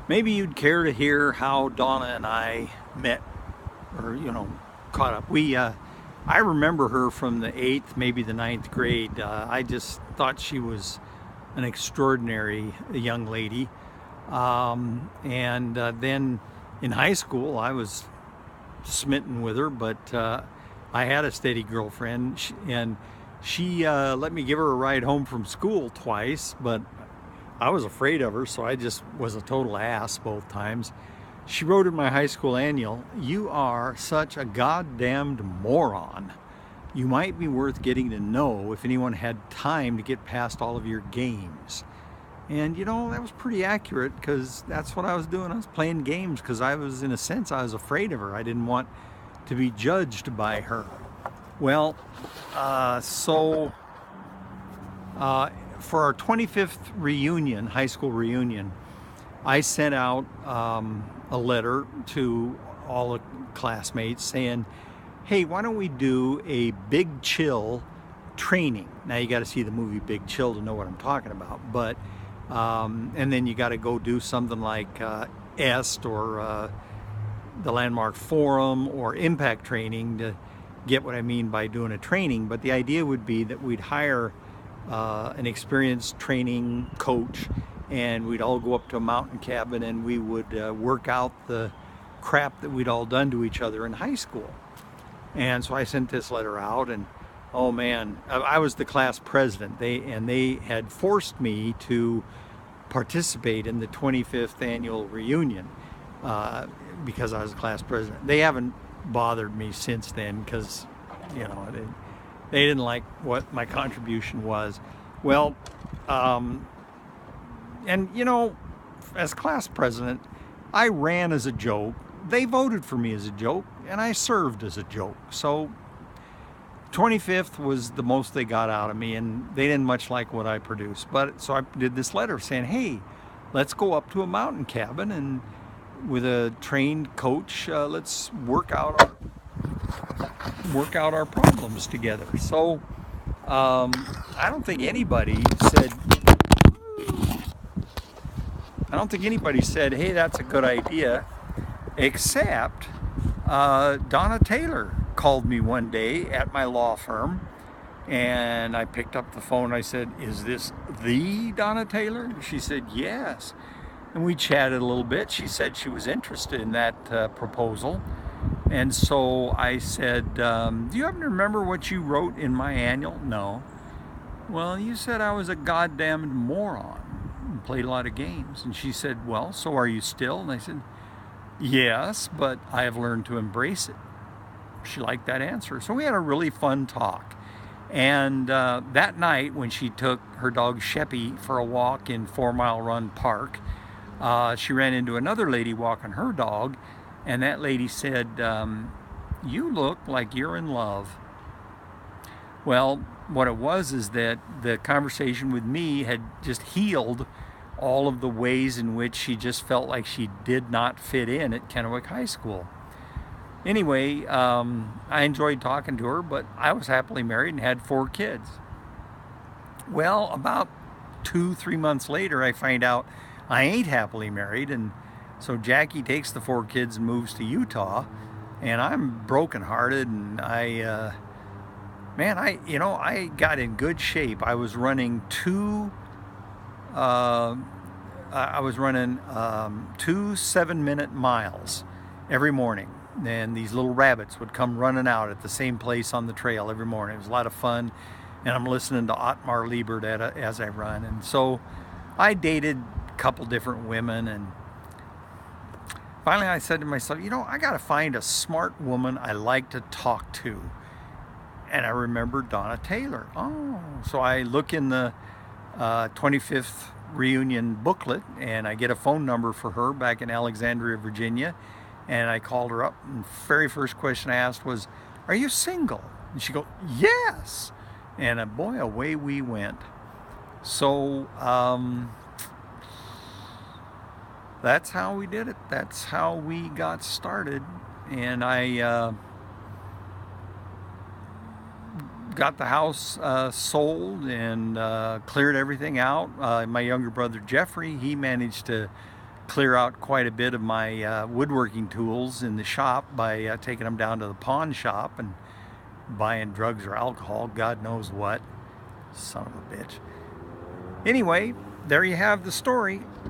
Maybe you'd care to hear how Donna and I met, or caught up. I remember her from the eighth, maybe the ninth grade. I just thought she was an extraordinary young lady. And then in high school, I was smitten with her, but I had a steady girlfriend, and she let me give her a ride home from school twice, but I was afraid of her, so I just was a total ass both times. She wrote in my high school annual, "You are such a goddamned moron. You might be worth getting to know if anyone had time to get past all of your games." And that was pretty accurate, because that's what I was doing. I was playing games because in a sense, I was afraid of her. I didn't want to be judged by her. Well, so for our 25th reunion, high school reunion, I sent out a letter to all the classmates saying, "Hey, why don't we do a Big Chill training?" Now you got to see the movie Big Chill to know what I'm talking about, but and then you got to go do something like EST or the Landmark Forum or Impact Training to get what I mean by doing a training. But the idea would be that we'd hire an experienced training coach, and we'd all go up to a mountain cabin, and we would work out the crap that we'd all done to each other in high school. And so I sent this letter out, and oh man, I was the class president. They had forced me to participate in the 25th annual reunion because I was the class president. They haven't bothered me since then, because they didn't like what my contribution was. Well, and as class president, I ran as a joke. They voted for me as a joke, and I served as a joke. So 25th was the most they got out of me, and they didn't much like what I produced. But so I did this letter saying, "Hey, let's go up to a mountain cabin, and with a trained coach, let's work out our problems together." So I don't think anybody said, "Hey, that's a good idea," except Donna Taylor called me one day at my law firm, and I picked up the phone. I said, "Is this the Donna Taylor?" She said, "Yes." And we chatted a little bit. She said she was interested in that proposal. And so I said, "Do you happen to remember what you wrote in my annual?" "No." "Well, you said I was a goddamned moron and played a lot of games." And she said, "Well, so are you still?" And I said, "Yes, but I have learned to embrace it." She liked that answer. So we had a really fun talk. And that night, when she took her dog Sheppy for a walk in 4 Mile Run Park, she ran into another lady walking her dog, and that lady said, "You look like you're in love." Well, what it was is that the conversation with me had just healed all of the ways in which she just felt like she did not fit in at Kennewick High School. Anyway, I enjoyed talking to her, but I was happily married and had 4 kids. Well, about 2-3 months later, I find out I ain't happily married, and so Jackie takes the 4 kids and moves to Utah, and I'm brokenhearted, and I got in good shape. I was running two 7-minute miles every morning, and these little rabbits would come running out at the same place on the trail every morning. It was a lot of fun, and I'm listening to Otmar Liebert as I run. And so I dated a couple different women, and finally I said to myself, I got to find a smart woman I like to talk to. And I remembered Donna Taylor. Oh, so I look in the 25th reunion booklet, and I get a phone number for her back in Alexandria, Virginia. And I called her up, and the very first question I asked was, "Are you single?" And she goes, "Yes." And boy, away we went. So that's how we did it. That's how we got started. And I got the house sold and cleared everything out. My younger brother Jeffrey, he managed to clear out quite a bit of my woodworking tools in the shop by taking them down to the pawn shop and buying drugs or alcohol, God knows what. Son of a bitch. Anyway, there you have the story.